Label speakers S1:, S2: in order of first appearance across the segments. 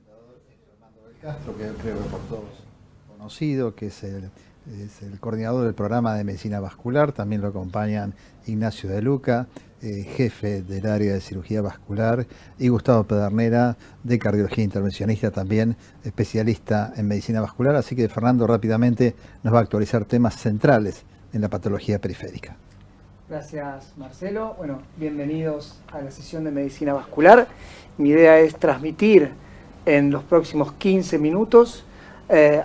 S1: presentador es Fernando del Castro, que creo que por todos conocido, que es el coordinador del programa de medicina vascular. También lo acompañan Ignacio de Luca, jefe del área de cirugía vascular, y Gustavo Pedernera, de cardiología intervencionista, también especialista en medicina vascular. Así que Fernando rápidamente nos va a actualizar temas centrales en la patología periférica.
S2: Gracias, Marcelo. Bueno, bienvenidos a la sesión de medicina vascular. Mi idea es transmitir en los próximos 15 minutos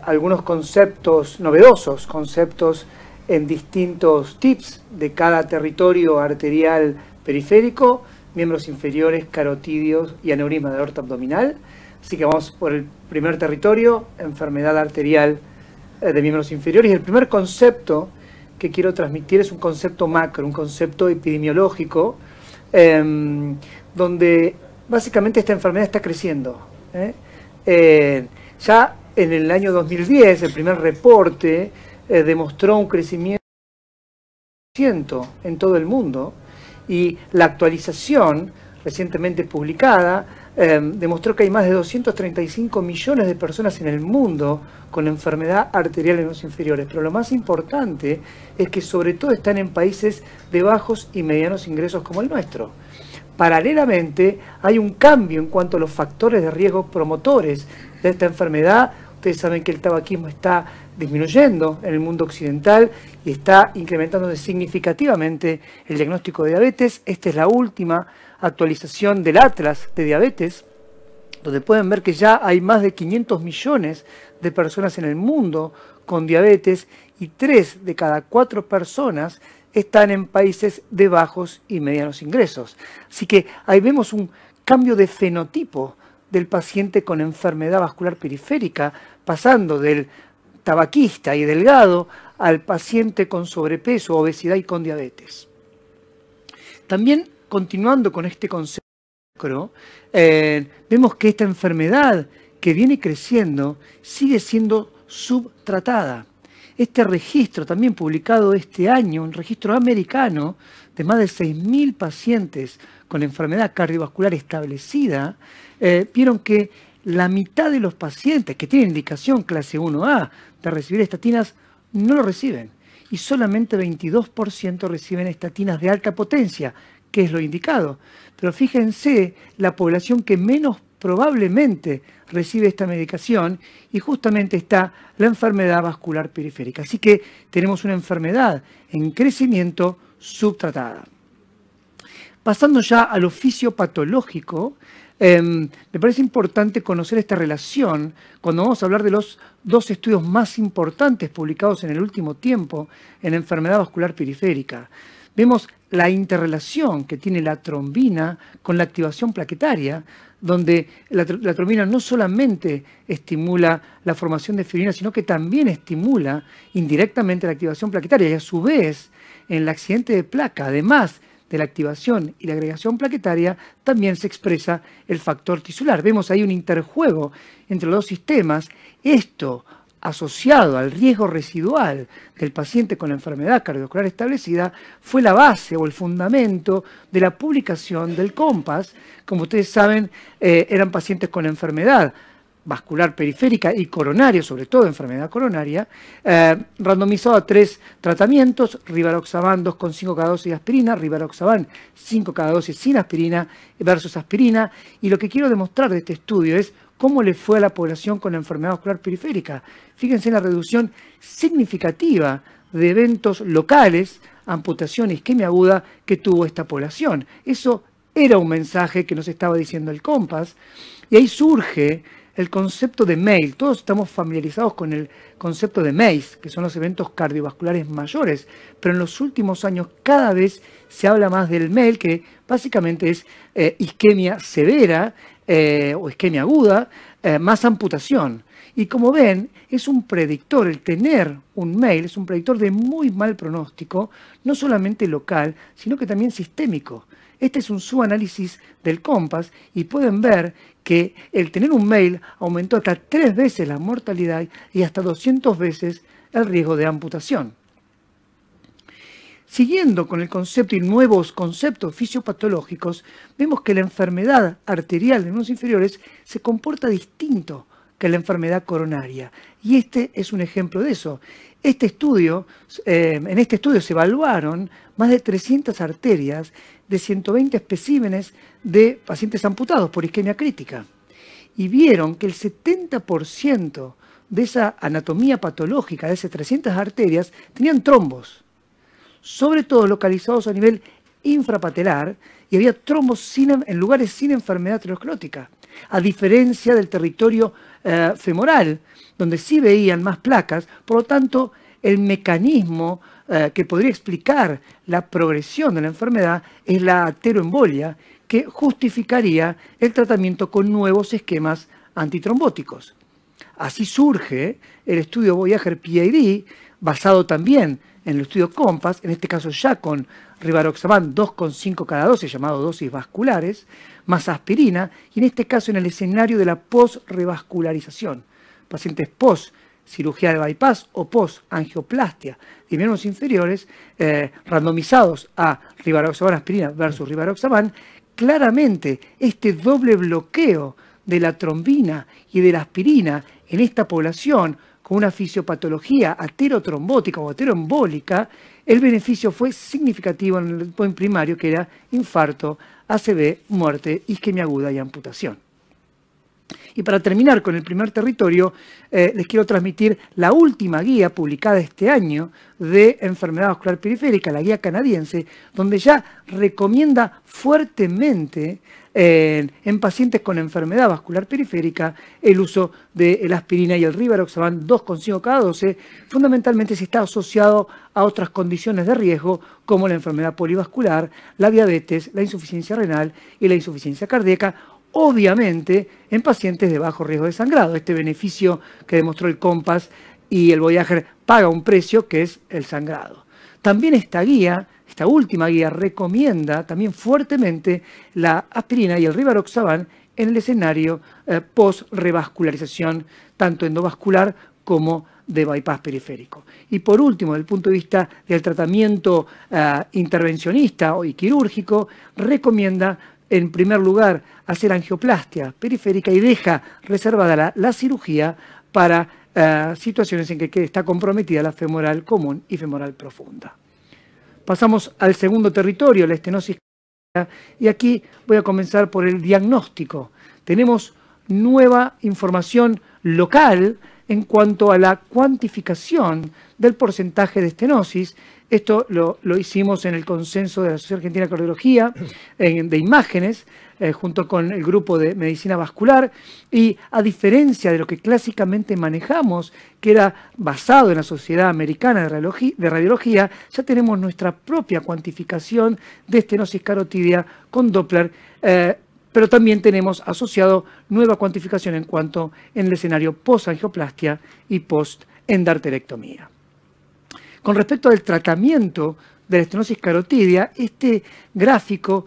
S2: algunos conceptos novedosos, conceptos en distintos tips de cada territorio arterial periférico, miembros inferiores, carotidios y aneurisma de aorta abdominal. Así que vamos por el primer territorio, enfermedad arterial de miembros inferiores. Y el primer concepto que quiero transmitir es un concepto macro, un concepto epidemiológico, donde básicamente esta enfermedad está creciendo. Ya en el año 2010, el primer reporte demostró un crecimiento en todo el mundo, y la actualización recientemente publicada demostró que hay más de 235 millones de personas en el mundo con enfermedad arterial en los inferiores. Pero lo más importante es que sobre todo están en países de bajos y medianos ingresos como el nuestro. Paralelamente, hay un cambio en cuanto a los factores de riesgo promotores de esta enfermedad. Ustedes saben que el tabaquismo está disminuyendo en el mundo occidental y está incrementándose significativamente el diagnóstico de diabetes. Esta es la última actualización del Atlas de Diabetes, donde pueden ver que ya hay más de 500 millones de personas en el mundo con diabetes, y 3 de cada 4 personas están en países de bajos y medianos ingresos. Así que ahí vemos un cambio de fenotipo del paciente con enfermedad vascular periférica, pasando del tabaquista y delgado al paciente con sobrepeso, obesidad y con diabetes. También, continuando con este concepto macro, vemos que esta enfermedad que viene creciendo sigue siendo subtratada. Este registro, también publicado este año, un registro americano de más de 6.000 pacientes con enfermedad cardiovascular establecida, vieron que la mitad de los pacientes que tienen indicación clase 1A de recibir estatinas no lo reciben, y solamente 22% reciben estatinas de alta potencia, que es lo indicado. Pero fíjense la población que menos probablemente recibe esta medicación, y justamente está la enfermedad vascular periférica. Así que tenemos una enfermedad en crecimiento subtratada. Pasando ya al oficio patológico, me parece importante conocer esta relación cuando vamos a hablar de los 2 estudios más importantes publicados en el último tiempo en enfermedad vascular periférica. Vemos la interrelación que tiene la trombina con la activación plaquetaria, donde la trombina no solamente estimula la formación de fibrina, sino que también estimula indirectamente la activación plaquetaria, y a su vez, en el accidente de placa, además de la activación y la agregación plaquetaria, también se expresa el factor tisular. Vemos ahí un interjuego entre los 2 sistemas. Esto, asociado al riesgo residual del paciente con la enfermedad cardiovascular establecida, fue la base o el fundamento de la publicación del COMPAS. Como ustedes saben, eran pacientes con enfermedad vascular periférica y coronaria, sobre todo enfermedad coronaria, randomizado a 3 tratamientos: rivaroxaban 2,5 cada dosis de aspirina, rivaroxaban 5 cada dosis sin aspirina versus aspirina. Y lo que quiero demostrar de este estudio es cómo le fue a la población con enfermedad vascular periférica. Fíjense en la reducción significativa de eventos locales, amputación e isquemia aguda que tuvo esta población. Eso era un mensaje que nos estaba diciendo el COMPAS, y ahí surge el concepto de MACE. Todos estamos familiarizados con el concepto de MACE, que son los eventos cardiovasculares mayores, pero en los últimos años cada vez se habla más del MACE, que básicamente es isquemia severa o isquemia aguda, más amputación. Y como ven, es un predictor, el tener un MACE es un predictor de muy mal pronóstico, no solamente local, sino que también sistémico. Este es un subanálisis del COMPAS, y pueden ver que el tener un MACE aumentó hasta 3 veces la mortalidad y hasta 200 veces el riesgo de amputación. Siguiendo con el concepto y nuevos conceptos fisiopatológicos, vemos que la enfermedad arterial de miembros inferiores se comporta distinto que la enfermedad coronaria. Y este es un ejemplo de eso. En este estudio se evaluaron más de 300 arterias de 120 especímenes de pacientes amputados por isquemia crítica. Y vieron que el 70% de esa anatomía patológica de esas 300 arterias tenían trombos, sobre todo localizados a nivel infrapatelar, y había trombos en lugares sin enfermedad aterosclerótica, a diferencia del territorio femoral, donde sí veían más placas. Por lo tanto, el mecanismo que podría explicar la progresión de la enfermedad es la arterioembolia, que justificaría el tratamiento con nuevos esquemas antitrombóticos. Así surge el estudio Voyager PID, basado también en el estudio COMPASS, en este caso ya con rivaroxaban 2,5 cada 12, llamado dosis vasculares, más aspirina, y en este caso en el escenario de la post-revascularización. Pacientes post-cirugía de bypass o post-angioplastia de miembros inferiores, randomizados a rivaroxaban aspirina versus rivaroxaban. Claramente este doble bloqueo de la trombina y de la aspirina en esta población con una fisiopatología aterotrombótica o ateroembólica, el beneficio fue significativo en el endpoint primario, que era infarto, ACV, muerte, isquemia aguda y amputación. Y para terminar con el primer territorio, les quiero transmitir la última guía publicada este año de enfermedad vascular periférica, la guía canadiense, donde ya recomienda fuertemente en pacientes con enfermedad vascular periférica el uso de la aspirina y el rivaroxaban 2,5 cada 12, fundamentalmente si está asociado a otras condiciones de riesgo como la enfermedad polivascular, la diabetes, la insuficiencia renal y la insuficiencia cardíaca, obviamente en pacientes de bajo riesgo de sangrado. Este beneficio que demostró el COMPASS y el Voyager paga un precio, que es el sangrado. También esta última guía, recomienda también fuertemente la aspirina y el rivaroxaban en el escenario post-revascularización, tanto endovascular como de bypass periférico. Y por último, desde el punto de vista del tratamiento intervencionista y quirúrgico, recomienda en primer lugar hacer angioplastia periférica y deja reservada la cirugía para situaciones en que está comprometida la femoral común y femoral profunda. Pasamos al segundo territorio, la estenosis cardíaca, y aquí voy a comenzar por el diagnóstico. Tenemos nueva información local en cuanto a la cuantificación del porcentaje de estenosis. Esto lo hicimos en el consenso de la Sociedad Argentina de Cardiología, de imágenes, junto con el grupo de medicina vascular, y a diferencia de lo que clásicamente manejamos, que era basado en la Sociedad Americana de Radiología, ya tenemos nuestra propia cuantificación de estenosis carotidia con Doppler, pero también tenemos asociado nueva cuantificación en cuanto en el escenario post-angioplastia y post-endarterectomía. Con respecto al tratamiento de la estenosis carotidia, este gráfico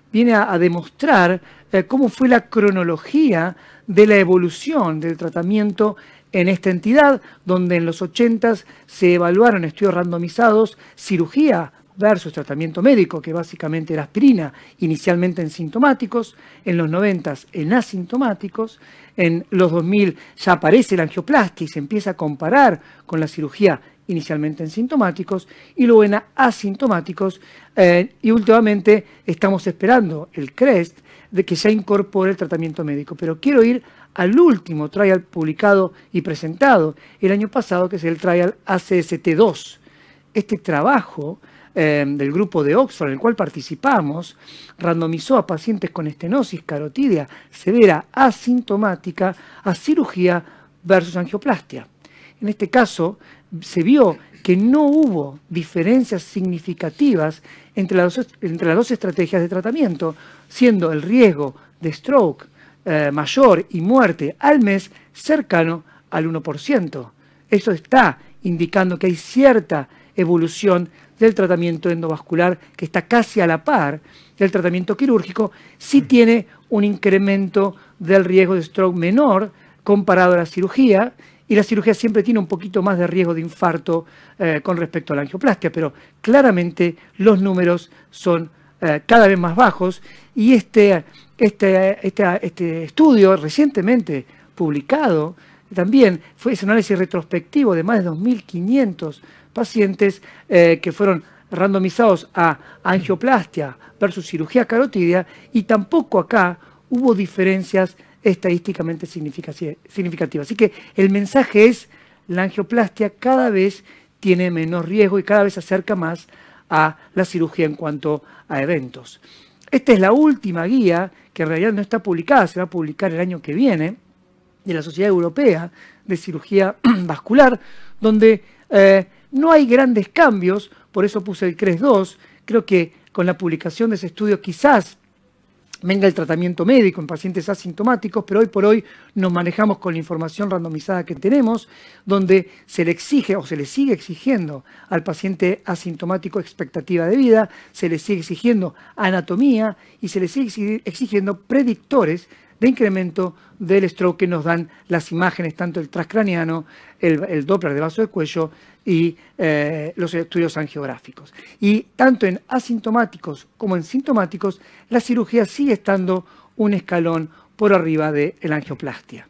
S2: viene a demostrar cómo fue la cronología de la evolución del tratamiento en esta entidad, donde en los 80s se evaluaron estudios randomizados, cirugía versus tratamiento médico, que básicamente era aspirina, inicialmente en sintomáticos, en los 90s en asintomáticos, en los 2000 ya aparece la angioplastia y se empieza a comparar con la cirugía inicialmente en sintomáticos y luego en asintomáticos, y últimamente estamos esperando el CREST de que ya incorpore el tratamiento médico. Pero quiero ir al último trial publicado y presentado el año pasado, que es el trial ACST2. Este trabajo del grupo de Oxford, en el cual participamos, randomizó a pacientes con estenosis carotidia severa asintomática a cirugía versus angioplastia. En este caso, se vio que no hubo diferencias significativas entre las dos estrategias de tratamiento, siendo el riesgo de stroke mayor y muerte al mes cercano al 1%. Eso está indicando que hay cierta evolución del tratamiento endovascular que está casi a la par del tratamiento quirúrgico, sí tiene un incremento del riesgo de stroke menor comparado a la cirugía, y la cirugía siempre tiene un poquito más de riesgo de infarto con respecto a la angioplastia, pero claramente los números son cada vez más bajos, y este estudio recientemente publicado también fue ese análisis retrospectivo de más de 2.500 pacientes que fueron randomizados a angioplastia versus cirugía carotidia, y tampoco acá hubo diferencias estadísticamente significativas. Así que el mensaje es: la angioplastia cada vez tiene menos riesgo y cada vez se acerca más a la cirugía en cuanto a eventos. Esta es la última guía, que en realidad no está publicada, se va a publicar el año que viene, de la Sociedad Europea de Cirugía Vascular, donde no hay grandes cambios, por eso puse el CRESS-2. Creo que con la publicación de ese estudio quizás venga el tratamiento médico en pacientes asintomáticos, pero hoy por hoy nos manejamos con la información randomizada que tenemos, donde se le exige o se le sigue exigiendo al paciente asintomático expectativa de vida, se le sigue exigiendo anatomía y se le sigue exigiendo predictores de incremento del stroke que nos dan las imágenes, tanto el transcraniano, el Doppler de vaso de cuello y los estudios angiográficos. Y tanto en asintomáticos como en sintomáticos, la cirugía sigue estando un escalón por arriba de la angioplastia.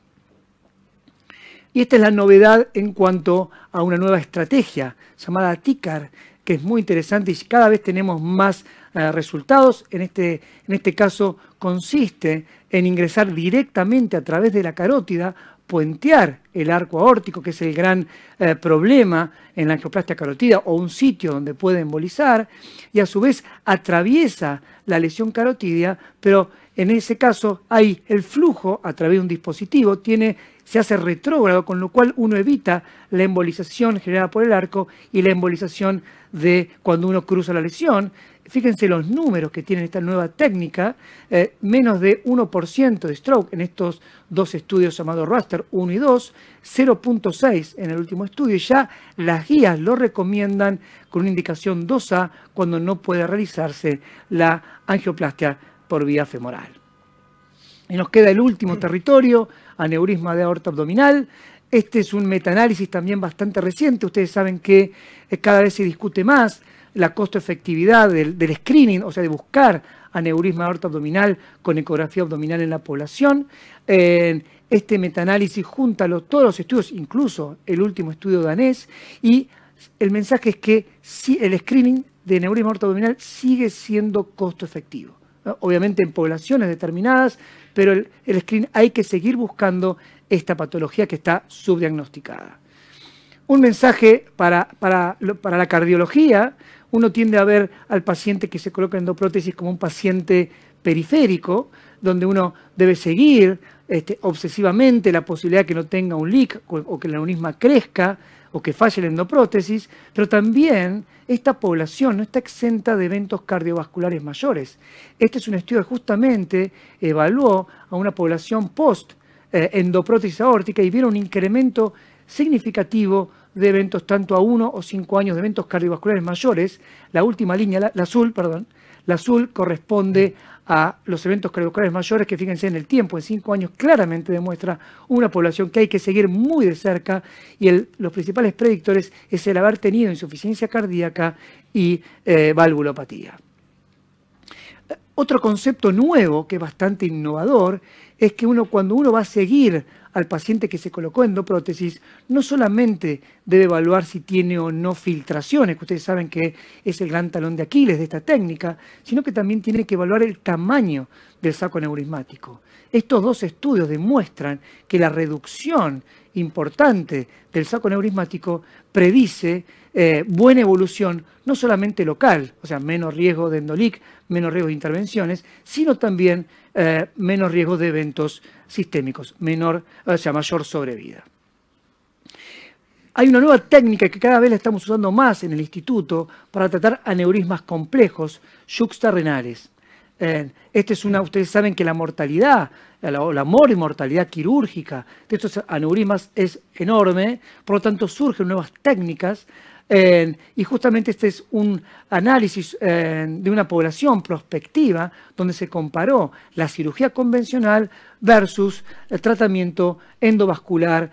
S2: Y esta es la novedad en cuanto a una nueva estrategia llamada TICAR, que es muy interesante y cada vez tenemos más resultados. En este caso consiste en ingresar directamente a través de la carótida, puentear el arco aórtico, que es el gran problema en la angioplastia carotídea, o un sitio donde puede embolizar, y a su vez atraviesa la lesión carotídea, pero en ese caso hay el flujo a través de un dispositivo, se hace retrógrado, con lo cual uno evita la embolización generada por el arco y la embolización de cuando uno cruza la lesión. Fíjense los números que tiene esta nueva técnica, menos de 1% de stroke en estos dos estudios llamados Raster 1 y 2, 0.6 en el último estudio, y ya las guías lo recomiendan con una indicación 2A cuando no puede realizarse la angioplastia por vía femoral. Y nos queda el último territorio, aneurisma de aorta abdominal. Este es un metaanálisis también bastante reciente. Ustedes saben que cada vez se discute más la costo-efectividad del screening, o sea, de buscar aneurisma de aorta abdominal con ecografía abdominal en la población. Este metaanálisis junta todos los estudios, incluso el último estudio danés, y el mensaje es que el screening de aneurisma de aorta abdominal sigue siendo costo-efectivo, ¿no? Obviamente en poblaciones determinadas, pero el screening hay que seguir buscando esta patología que está subdiagnosticada. Un mensaje para la cardiología: uno tiende a ver al paciente que se coloca endoprótesis como un paciente periférico, donde uno debe seguir obsesivamente la posibilidad de que no tenga un leak o que el aneurisma crezca o que falle la endoprótesis, pero también esta población no está exenta de eventos cardiovasculares mayores. Este es un estudio que justamente evaluó a una población post-endoprótesis aórtica y vieron un incremento significativo de eventos tanto a 1 o 5 años de eventos cardiovasculares mayores. La última línea, la azul corresponde a los eventos cardiovasculares mayores, que fíjense en el tiempo, en 5 años claramente demuestra una población que hay que seguir muy de cerca, y los principales predictores es el haber tenido insuficiencia cardíaca y valvulopatía. Otro concepto nuevo que es bastante innovador es que cuando uno va a seguir al paciente que se colocó endoprótesis, no solamente debe evaluar si tiene o no filtraciones, que ustedes saben que es el gran talón de Aquiles de esta técnica, sino que también tiene que evaluar el tamaño del saco aneurismático. Estos dos estudios demuestran que la reducción importante del saco aneurismático predice buena evolución, no solamente local, o sea, menos riesgo de endolic, menos riesgo de intervenciones, sino también menos riesgo de eventos sistémicos, mayor sobrevida. Hay una nueva técnica que cada vez la estamos usando más en el instituto para tratar aneurismas complejos yuxtarrenales. Ustedes saben que la mortalidad, la mortalidad quirúrgica de estos aneurismas es enorme, por lo tanto surgen nuevas técnicas Y justamente este es un análisis de una población prospectiva donde se comparó la cirugía convencional versus el tratamiento endovascular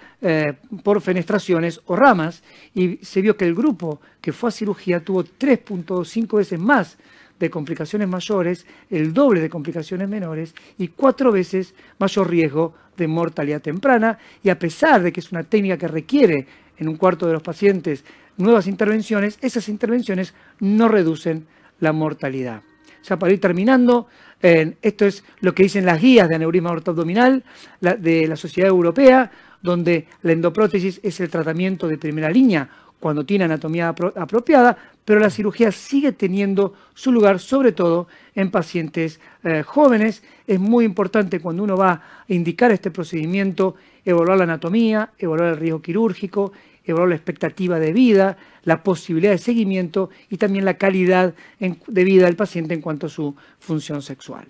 S2: por fenestraciones o ramas, y se vio que el grupo que fue a cirugía tuvo 3.5 veces más de complicaciones mayores, el doble de complicaciones menores y 4 veces mayor riesgo de mortalidad temprana. Y a pesar de que es una técnica que requiere en un cuarto de los pacientes nuevas intervenciones, esas intervenciones no reducen la mortalidad. Ya para ir terminando, esto es lo que dicen las guías de aneurisma aortoabdominal de la Sociedad Europea, donde la endoprótesis es el tratamiento de primera línea cuando tiene anatomía apropiada, pero la cirugía sigue teniendo su lugar, sobre todo en pacientes jóvenes. Es muy importante cuando uno va a indicar este procedimiento, evaluar la anatomía, evaluar el riesgo quirúrgico, evaluar la expectativa de vida, la posibilidad de seguimiento y también la calidad de vida del paciente en cuanto a su función sexual.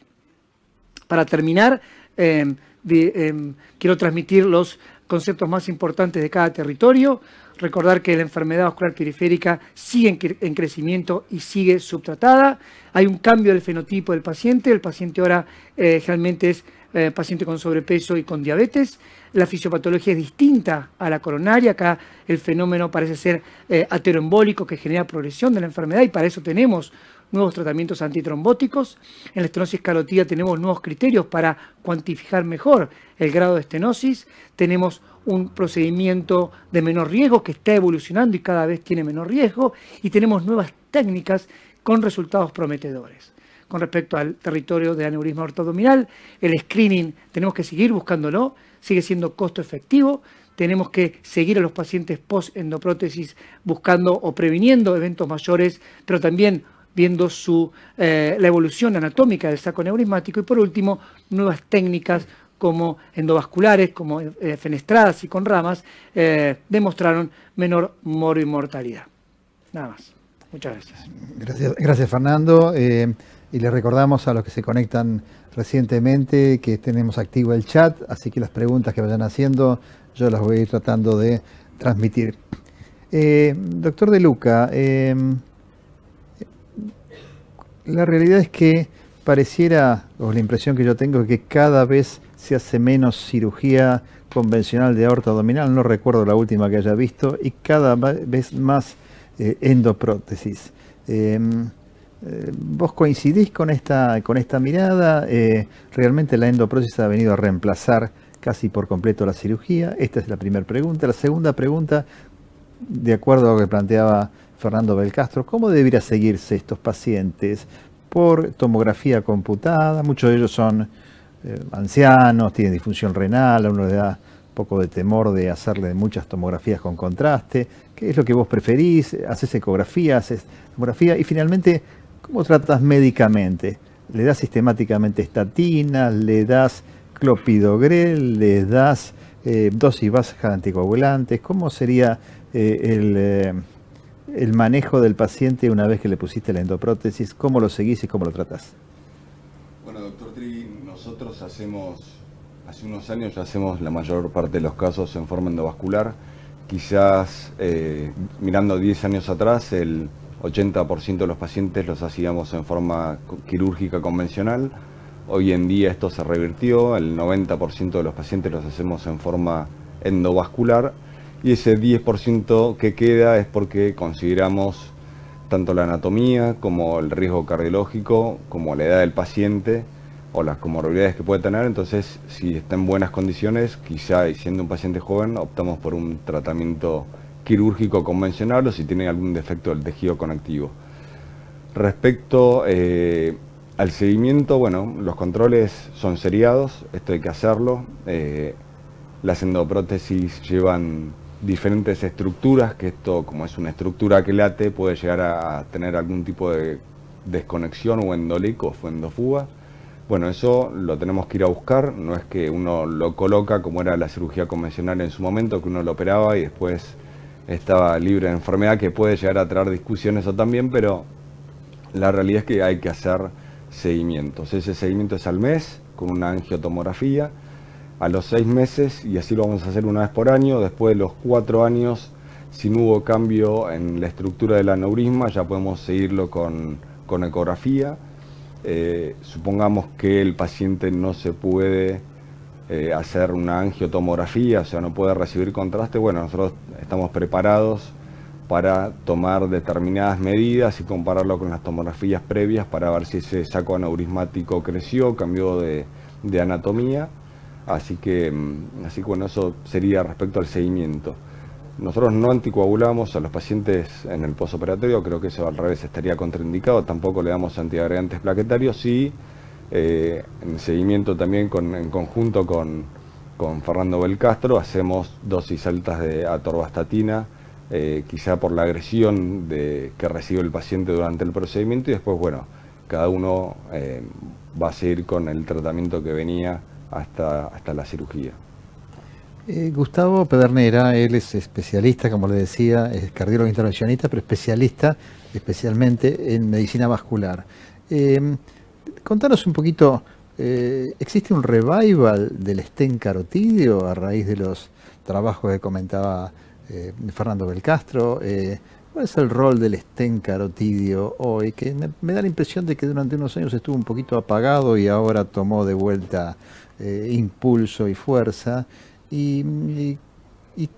S2: Para terminar, quiero transmitir los conceptos más importantes de cada territorio. Recordar que la enfermedad vascular periférica sigue en crecimiento y sigue subtratada. Hay un cambio del fenotipo del paciente. El paciente ahora generalmente es paciente con sobrepeso y con diabetes. La fisiopatología es distinta a la coronaria. Acá el fenómeno parece ser ateroembólico, que genera progresión de la enfermedad, y para eso tenemos nuevos tratamientos antitrombóticos. En la estenosis carótida tenemos nuevos criterios para cuantificar mejor el grado de estenosis. Tenemos un procedimiento de menor riesgo que está evolucionando y cada vez tiene menor riesgo, y tenemos nuevas técnicas con resultados prometedores. Con respecto al territorio de aneurisma aortoabdominal, el screening tenemos que seguir buscándolo, sigue siendo costo efectivo. Tenemos que seguir a los pacientes post-endoprótesis buscando o previniendo eventos mayores, pero también viendo la evolución anatómica del saco neurismático. Y por último, nuevas técnicas como endovasculares, como fenestradas y con ramas, demostraron menor mortalidad. Nada más. Muchas gracias.
S1: Gracias Fernando. Y les recordamos a los que se conectan recientemente que tenemos activo el chat, así que las preguntas que vayan haciendo yo las voy a ir tratando de transmitir. Doctor De Luca, la realidad es que pareciera, o la impresión que yo tengo, es que cada vez se hace menos cirugía convencional de aorta abdominal, no recuerdo la última que haya visto, y cada vez más endoprótesis. ¿Vos coincidís con esta mirada? ¿Realmente la endoprótesis ha venido a reemplazar casi por completo la cirugía? Esta es la primera pregunta. La segunda pregunta, de acuerdo a lo que planteaba Fernando Belcastro, ¿cómo debería seguirse estos pacientes? Por tomografía computada, muchos de ellos son ancianos, tienen disfunción renal, a uno le da un poco de temor de hacerle muchas tomografías con contraste. ¿Qué es lo que vos preferís? ¿Haces ecografía? ¿Haces tomografía? Y finalmente, ¿cómo tratas médicamente? ¿Le das sistemáticamente estatinas? ¿Le das clopidogrel? ¿Le das dosis bajas de anticoagulantes? ¿Cómo sería el manejo del paciente una vez que le pusiste la endoprótesis? ¿Cómo lo seguís y cómo lo tratás?
S3: Bueno, doctor Tri, nosotros hace unos años ya hacemos la mayor parte de los casos en forma endovascular. Quizás mirando 10 años atrás, el 80% de los pacientes los hacíamos en forma quirúrgica convencional. Hoy en día esto se revirtió, el 90% de los pacientes los hacemos en forma endovascular, y ese 10% que queda es porque consideramos tanto la anatomía como el riesgo cardiológico, como la edad del paciente o las comorbilidades que puede tener. Entonces, si está en buenas condiciones, quizá, y siendo un paciente joven, optamos por un tratamiento quirúrgico convencional, o si tiene algún defecto del tejido conectivo. Respecto al seguimiento, bueno, los controles son seriados, esto hay que hacerlo. Las endoprótesis llevan diferentes estructuras, que esto, como es una estructura que late, puede llegar a tener algún tipo de desconexión o endolico o endofuga. Bueno, eso lo tenemos que ir a buscar, no es que uno lo coloca como era la cirugía convencional en su momento, que uno lo operaba y después estaba libre de enfermedad, que puede llegar a traer discusiones eso también, pero la realidad es que hay que hacer seguimientos. Ese seguimiento es al mes, con una angiotomografía, a los 6 meses, y así lo vamos a hacer una vez por año. Después de los 4 años Si no hubo cambio en la estructura del aneurisma, ya podemos seguirlo con ecografía. Supongamos que el paciente no se puede hacer una angiotomografía, o sea, no puede recibir contraste. Bueno, nosotros estamos preparados para tomar determinadas medidas y compararlo con las tomografías previas para ver si ese saco aneurismático creció, cambió de anatomía. Así que bueno, eso sería respecto al seguimiento. Nosotros no anticoagulamos a los pacientes en el posoperatorio, creo que eso al revés estaría contraindicado, tampoco le damos antiagregantes plaquetarios. Sí, en seguimiento también en conjunto con Fernando Belcastro hacemos dosis altas de atorvastatina, quizá por la agresión que recibe el paciente durante el procedimiento, y después, bueno, cada uno va a seguir con el tratamiento que venía hasta la cirugía.
S1: Gustavo Pedernera, él es especialista, como le decía, es cardiólogo intervencionista, pero especialista especialmente en medicina vascular. Contanos un poquito, ¿existe un revival del stent carotídeo a raíz de los trabajos que comentaba Fernando Belcastro? ¿Cuál es el rol del stent carotídeo hoy? Que me da la impresión de que durante unos años estuvo un poquito apagado y ahora tomó de vuelta impulso y fuerza. ¿Y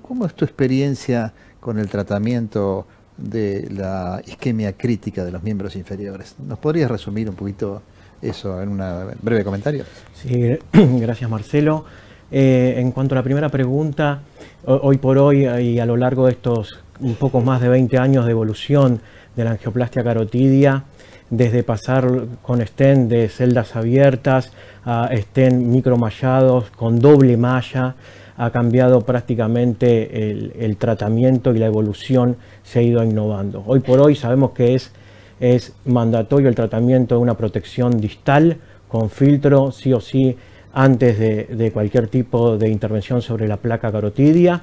S1: cómo es tu experiencia con el tratamiento de la isquemia crítica de los miembros inferiores? ¿Nos podrías resumir un poquito eso en un breve comentario?
S4: Sí, gracias Marcelo. En cuanto a la primera pregunta, hoy por hoy y a lo largo de estos un poco más de 20 años de evolución de la angioplastia carotidia, desde pasar con stent de celdas abiertas a stent micromallados con doble malla, ha cambiado prácticamente el tratamiento y la evolución se ha ido innovando. Hoy por hoy sabemos que es mandatorio el tratamiento de una protección distal con filtro, sí o sí, antes de cualquier tipo de intervención sobre la placa carotidia.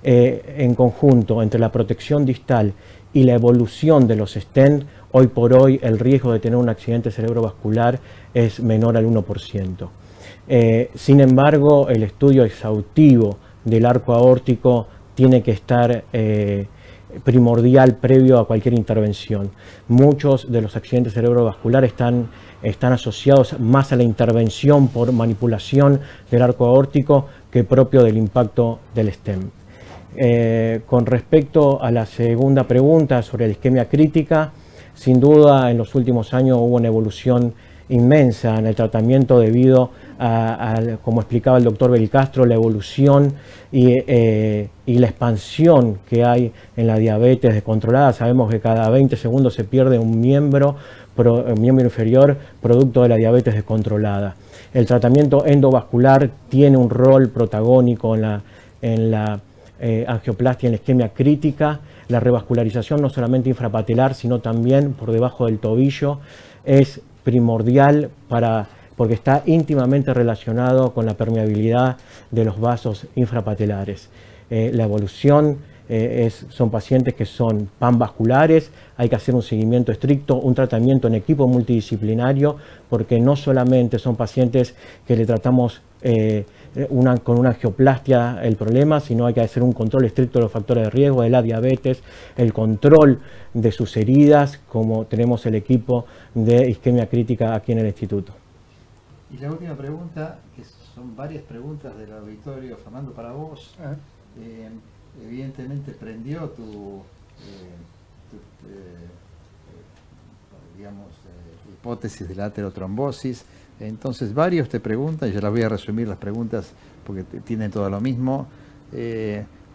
S4: En conjunto, entre la protección distal y la evolución de los stent, hoy por hoy el riesgo de tener un accidente cerebrovascular es menor al 1%. Sin embargo, el estudio exhaustivo del arco aórtico tiene que estar primordial previo a cualquier intervención. Muchos de los accidentes cerebrovasculares están asociados más a la intervención por manipulación del arco aórtico que propio del impacto del stent. Con respecto a la segunda pregunta sobre la isquemia crítica, sin duda en los últimos años hubo una evolución inmensa en el tratamiento debido a como explicaba el doctor Belcastro, la evolución y la expansión que hay en la diabetes descontrolada. Sabemos que cada 20 segundos se pierde un miembro inferior producto de la diabetes descontrolada. El tratamiento endovascular tiene un rol protagónico en la angioplastia, en la isquemia crítica. La revascularización no solamente infrapatelar, sino también por debajo del tobillo es primordial porque está íntimamente relacionado con la permeabilidad de los vasos infrapatelares. La evolución son pacientes que son panvasculares, hay que hacer un seguimiento estricto, un tratamiento en equipo multidisciplinario, porque no solamente son pacientes que le tratamos con una angioplastia el problema, sino hay que hacer un control estricto de los factores de riesgo, de la diabetes, el control de sus heridas, como tenemos el equipo de isquemia crítica aquí en el instituto.
S1: Y la última pregunta, que son varias preguntas del auditorio, Fernando, para vos. Evidentemente prendió tu hipótesis de la aterotrombosis. Entonces varios te preguntan, y yo las voy a resumir las preguntas porque tienen todo lo mismo.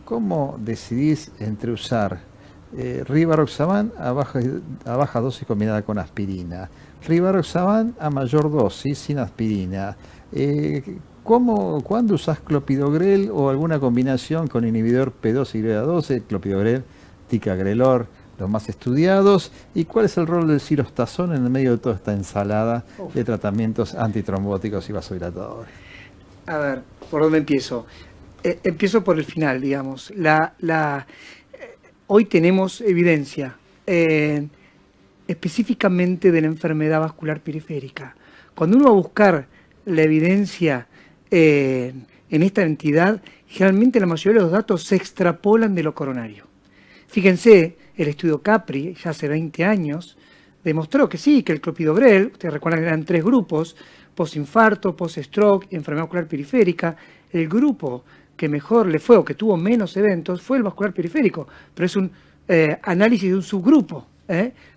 S1: ¿Cómo decidís entre usar rivaroxaban a baja dosis combinada con aspirina, rivaroxaban a mayor dosis sin aspirina? ¿Cuándo usás clopidogrel o alguna combinación con inhibidor P2Y12, clopidogrel, ticagrelor, los más estudiados? ¿Y cuál es el rol del cirostazón en el medio de toda esta ensalada de tratamientos antitrombóticos y vasodilatadores?
S2: A ver, ¿por dónde empiezo? Empiezo por el final, digamos. Hoy tenemos evidencia específicamente de la enfermedad vascular periférica. Cuando uno va a buscar la evidencia en esta entidad, generalmente la mayoría de los datos se extrapolan de lo coronario. Fíjense, el estudio Capri, ya hace 20 años, demostró que sí, que el clopidogrel, ustedes recuerdan que eran 3 grupos, postinfarto, post-stroke y enfermedad ocular periférica. El grupo que mejor le fue o que tuvo menos eventos fue el vascular periférico, pero es un análisis de un subgrupo,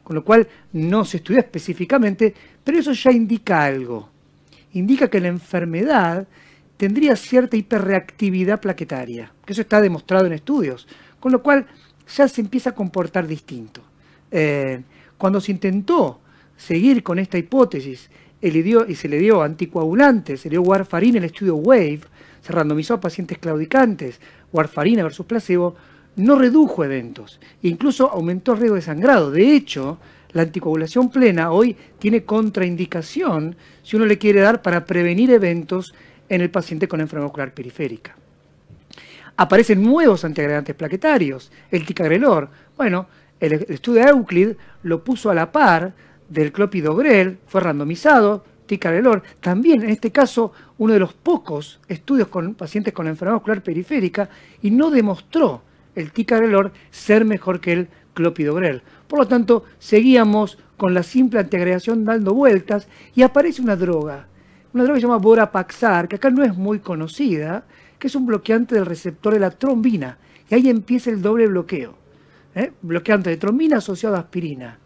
S2: con lo cual no se estudia específicamente, pero eso ya indica algo. Indica que la enfermedad tendría cierta hiperreactividad plaquetaria, que eso está demostrado en estudios, con lo cual ya se empieza a comportar distinto. Cuando se intentó seguir con esta hipótesis y se le dio anticoagulantes, se le dio warfarina en el estudio WAVE, se randomizó a pacientes claudicantes, warfarina versus placebo, no redujo eventos, incluso aumentó el riesgo de sangrado. De hecho, la anticoagulación plena hoy tiene contraindicación si uno le quiere dar para prevenir eventos en el paciente con enfermedad ocular periférica. Aparecen nuevos antiagregantes plaquetarios, el ticagrelor. Bueno, el estudio de Euclid lo puso a la par del clopidogrel, fue randomizado, ticagrelor. También, en este caso, uno de los pocos estudios con pacientes con enfermedad ocular periférica y no demostró el ticagrelor ser mejor que el clopidogrel. Por lo tanto, seguíamos con la simple antiagregación dando vueltas y aparece una droga que se llama Vorapaxar, que acá no es muy conocida, que es un bloqueante del receptor de la trombina. Y ahí empieza el doble bloqueo. Bloqueante de trombina asociado a aspirina.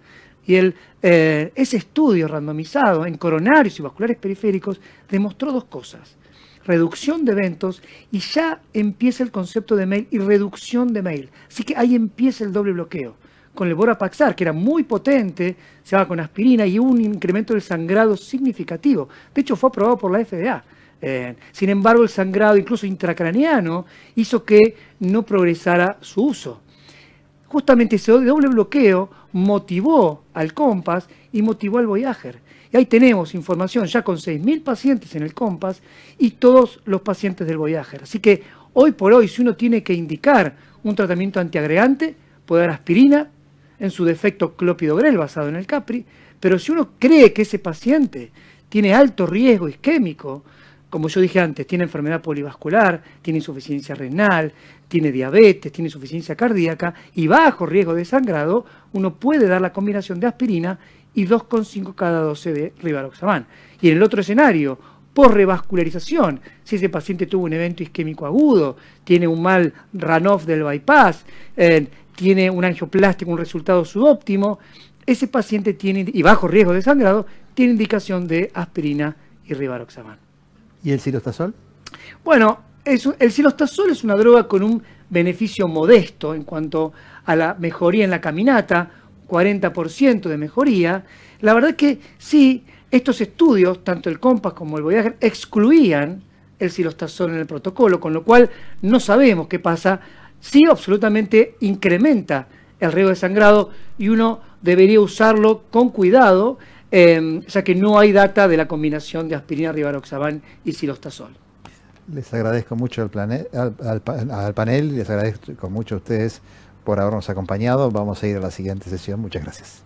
S2: Y ese estudio randomizado en coronarios y vasculares periféricos demostró 2 cosas. Reducción de eventos y ya empieza el concepto de MAIL y reducción de MAIL. Así que ahí empieza el doble bloqueo. Con el Vorapaxar, que era muy potente, se va con aspirina y hubo un incremento del sangrado significativo. De hecho, fue aprobado por la FDA. Sin embargo, el sangrado, incluso intracraneano, hizo que no progresara su uso. Justamente ese doble bloqueo motivó al COMPASS y motivó al Voyager. Y ahí tenemos información ya con 6.000 pacientes en el COMPASS y todos los pacientes del Voyager. Así que hoy por hoy, si uno tiene que indicar un tratamiento antiagregante, puede dar aspirina, en su defecto clopidogrel basado en el Capri, pero si uno cree que ese paciente tiene alto riesgo isquémico, como yo dije antes, tiene enfermedad polivascular, tiene insuficiencia renal, tiene diabetes, tiene insuficiencia cardíaca y bajo riesgo de sangrado, uno puede dar la combinación de aspirina y 2,5 cada 12 de rivaroxaban. Y en el otro escenario, por revascularización, si ese paciente tuvo un evento isquémico agudo, tiene un mal runoff del bypass, tiene un angioplástico, un resultado subóptimo, ese paciente tiene, y bajo riesgo de sangrado, tiene indicación de aspirina y rivaroxaban.
S1: ¿Y el cilostazol?
S2: Bueno, el cilostazol es una droga con un beneficio modesto en cuanto a la mejoría en la caminata, 40% de mejoría. La verdad que sí, estos estudios, tanto el COMPASS como el Voyager, excluían el cilostazol en el protocolo, con lo cual no sabemos qué pasa. Sí, absolutamente incrementa el riesgo de sangrado y uno debería usarlo con cuidado, ya que no hay data de la combinación de aspirina, rivaroxaban y cilostazol.
S1: Les agradezco mucho al panel, les agradezco mucho a ustedes por habernos acompañado. Vamos a ir a la siguiente sesión. Muchas gracias.